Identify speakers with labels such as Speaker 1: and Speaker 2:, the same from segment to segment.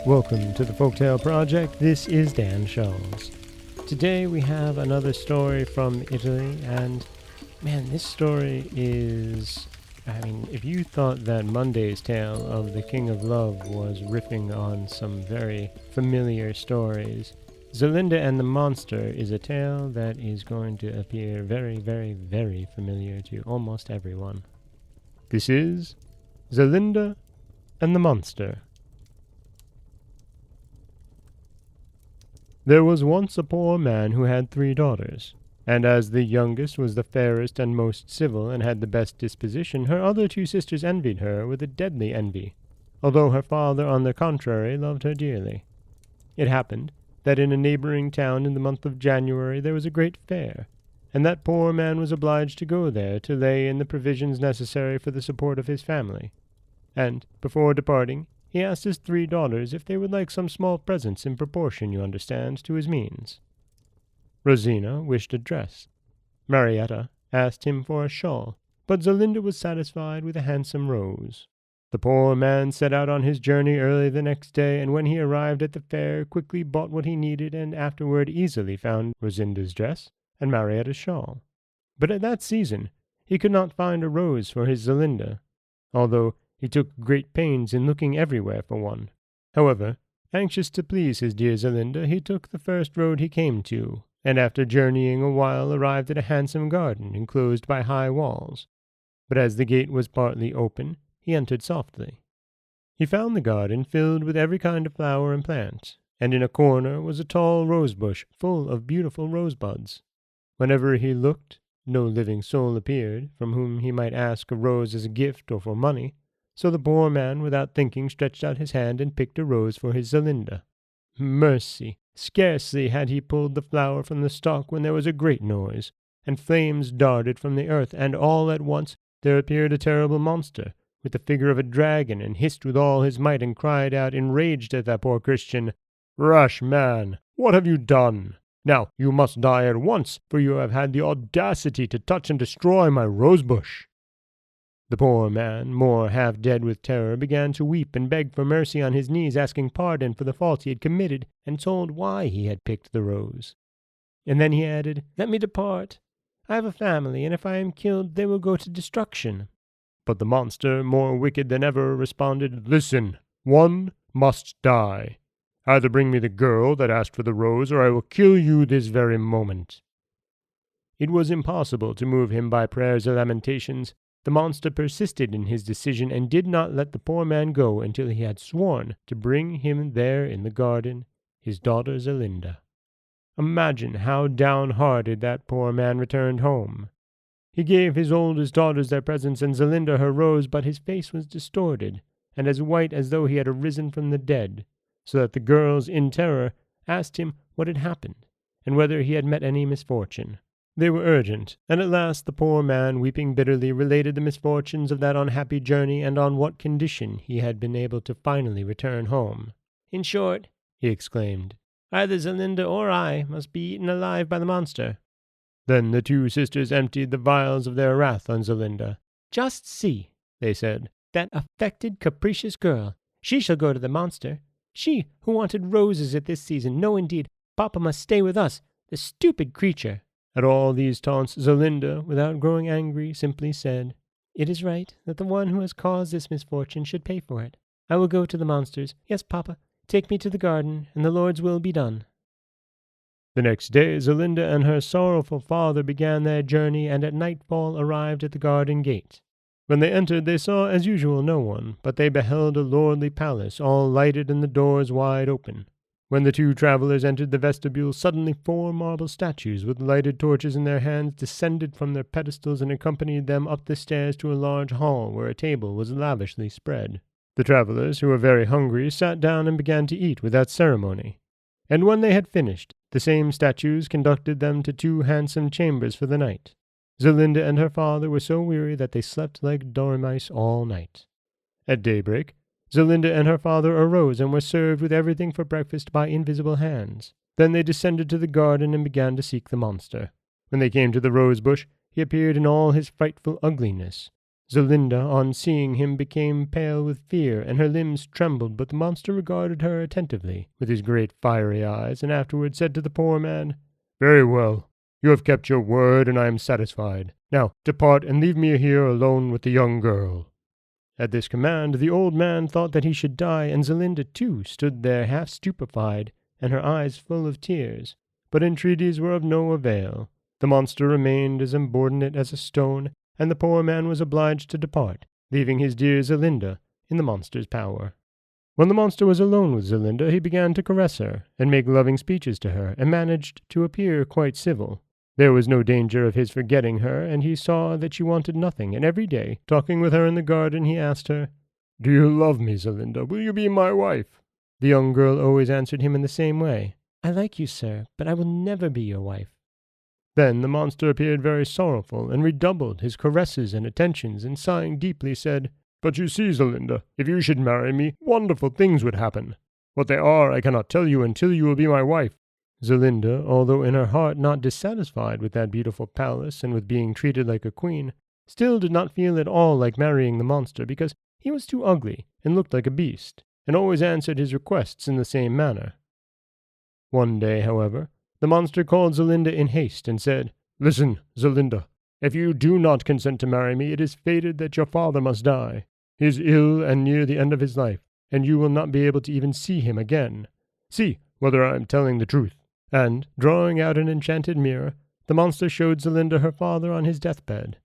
Speaker 1: Welcome to the Folktale Project. This is Dan Scholes. Today we have another story from Italy, and man, this story is... if you thought that Monday's tale of the King of Love was riffing on some very familiar stories, Zelinda and the Monster is a tale that is going to appear very, very, very familiar to almost everyone. This is Zelinda and the Monster. There was once a poor man who had 3 daughters, and as the youngest was the fairest and most civil and had the best disposition, her other 2 sisters envied her with a deadly envy, although her father, on the contrary, loved her dearly. It happened that in a neighboring town in the month of January there was a great fair, and that poor man was obliged to go there to lay in the provisions necessary for the support of his family. And, before departing, he asked his 3 daughters if they would like some small presents in proportion, you understand, to his means. Rosina wished a dress. Marietta asked him for a shawl, but Zelinda was satisfied with a handsome rose. The poor man set out on his journey early the next day, and when he arrived at the fair, quickly bought what he needed, and afterward easily found Rosinda's dress and Marietta's shawl. But at that season he could not find a rose for his Zelinda, although he took great pains in looking everywhere for one. However, anxious to please his dear Zelinda, he took the first road he came to, and after journeying a while arrived at a handsome garden enclosed by high walls. But as the gate was partly open, he entered softly. He found the garden filled with every kind of flower and plant, and in a corner was a tall rose-bush full of beautiful rosebuds. Whenever he looked, no living soul appeared, from whom he might ask a rose as a gift or for money. So the poor man, without thinking, stretched out his hand and picked a rose for his Zelinda. Mercy! Scarcely had he pulled the flower from the stalk when there was a great noise, and flames darted from the earth, and all at once there appeared a terrible monster, with the figure of a dragon, and hissed with all his might, and cried out, enraged at that poor Christian, "Rash man, what have you done? Now you must die at once, for you have had the audacity to touch and destroy my rosebush." The poor man, more half dead with terror, began to weep and beg for mercy on his knees, asking pardon for the fault he had committed, and told why he had picked the rose. And then he added, "Let me depart. I have a family, and if I am killed, they will go to destruction." But the monster, more wicked than ever, responded, "Listen, one must die. Either bring me the girl that asked for the rose, or I will kill you this very moment." It was impossible to move him by prayers or lamentations. The monster persisted in his decision and did not let the poor man go until he had sworn to bring him there in the garden his daughter Zelinda. Imagine how downhearted that poor man returned home. He gave his oldest daughters their presents and Zelinda her rose, but his face was distorted and as white as though he had arisen from the dead, so that the girls, in terror, asked him what had happened and whether he had met any misfortune. They were urgent, and at last the poor man, weeping bitterly, related the misfortunes of that unhappy journey, and on what condition he had been able to finally return home. "In short," he exclaimed, "either Zelinda or I must be eaten alive by the monster." Then the 2 sisters emptied the vials of their wrath on Zelinda. "Just see," they said, "that affected, capricious girl. She shall go to the monster. She who wanted roses at this season. No, indeed, Papa must stay with us. The stupid creature." At all these taunts, Zelinda, without growing angry, simply said, "It is right that the one who has caused this misfortune should pay for it. I will go to the monsters. Yes, Papa, take me to the garden, and the Lord's will be done." The next day, Zelinda and her sorrowful father began their journey, and at nightfall arrived at the garden gate. When they entered, they saw, as usual, no one, but they beheld a lordly palace, all lighted and the doors wide open. When the 2 travelers entered the vestibule, suddenly 4 marble statues with lighted torches in their hands descended from their pedestals and accompanied them up the stairs to a large hall where a table was lavishly spread. The travelers, who were very hungry, sat down and began to eat without ceremony. And when they had finished, the same statues conducted them to 2 handsome chambers for the night. Zelinda and her father were so weary that they slept like dormice all night. At daybreak, Zelinda and her father arose and were served with everything for breakfast by invisible hands. Then they descended to the garden and began to seek the monster. When they came to the rose bush, he appeared in all his frightful ugliness. Zelinda, on seeing him, became pale with fear, and her limbs trembled, but the monster regarded her attentively with his great fiery eyes, and afterward said to the poor man, "Very well. You have kept your word, and I am satisfied. Now depart, and leave me here alone with the young girl." At this command the old man thought that he should die, and Zelinda too stood there half stupefied, and her eyes full of tears. But entreaties were of no avail. The monster remained as insubordinate as a stone, and the poor man was obliged to depart, leaving his dear Zelinda in the monster's power. When the monster was alone with Zelinda, he began to caress her, and make loving speeches to her, and managed to appear quite civil. There was no danger of his forgetting her, and he saw that she wanted nothing, and every day, talking with her in the garden, he asked her, "Do you love me, Zelinda? Will you be my wife?" The young girl always answered him in the same way, "I like you, sir, but I will never be your wife." Then the monster appeared very sorrowful, and redoubled his caresses and attentions, and sighing deeply said, "But you see, Zelinda, if you should marry me, wonderful things would happen. What they are I cannot tell you until you will be my wife." Zelinda, although in her heart not dissatisfied with that beautiful palace and with being treated like a queen, still did not feel at all like marrying the monster, because he was too ugly and looked like a beast, and always answered his requests in the same manner. One day, however, the monster called Zelinda in haste and said, "Listen, Zelinda, if you do not consent to marry me, it is fated that your father must die. He is ill and near the end of his life, and you will not be able to even see him again. See whether I am telling the truth." And, drawing out an enchanted mirror, the monster showed Zelinda her father on his deathbed.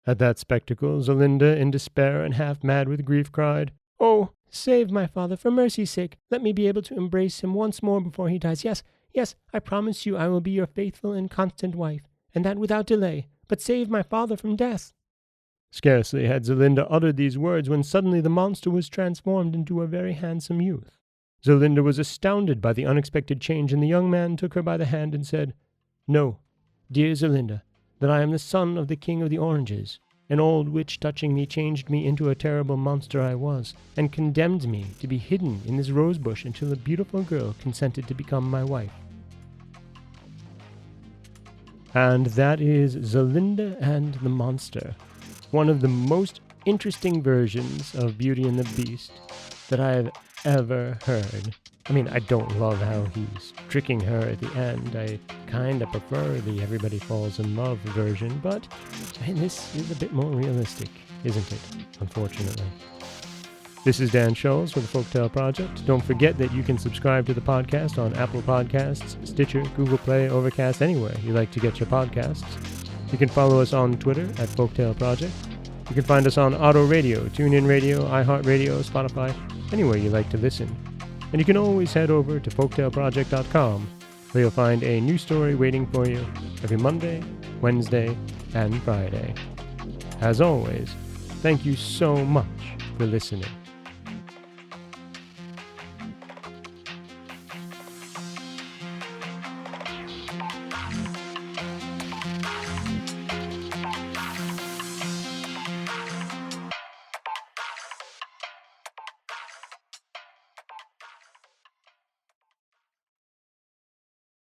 Speaker 1: At that spectacle, Zelinda, in despair and half mad with grief, cried, "Oh, save my father, for mercy's sake. Let me be able to embrace him once more before he dies. Yes, I promise you I will be your faithful and constant wife, and that without delay, but save my father from death." Scarcely had Zelinda uttered these words when suddenly the monster was transformed into a very handsome youth. Zelinda was astounded by the unexpected change, and the young man took her by the hand and said, "Know, dear Zelinda, that I am the son of the King of the Oranges. An old witch touching me changed me into a terrible monster I was, and condemned me to be hidden in this rose bush until a beautiful girl consented to become my wife." And that is Zelinda and the Monster, one of the most interesting versions of Beauty and the Beast that I have ever heard. I mean, I don't love how he's tricking her at the end. I kinda prefer the everybody falls in love version, but this is a bit more realistic, isn't it? Unfortunately. This is Dan Scholes for the Folktale Project. Don't forget that you can subscribe to the podcast on Apple Podcasts, Stitcher, Google Play, Overcast, anywhere you like to get your podcasts. You can follow us on Twitter at Folktale Project. You can find us on Auto Radio, TuneIn Radio, iHeartRadio, Spotify, anywhere you like to listen. And you can always head over to folktaleproject.com, where you'll find a new story waiting for you every Monday, Wednesday, and Friday. As always, thank you so much for listening.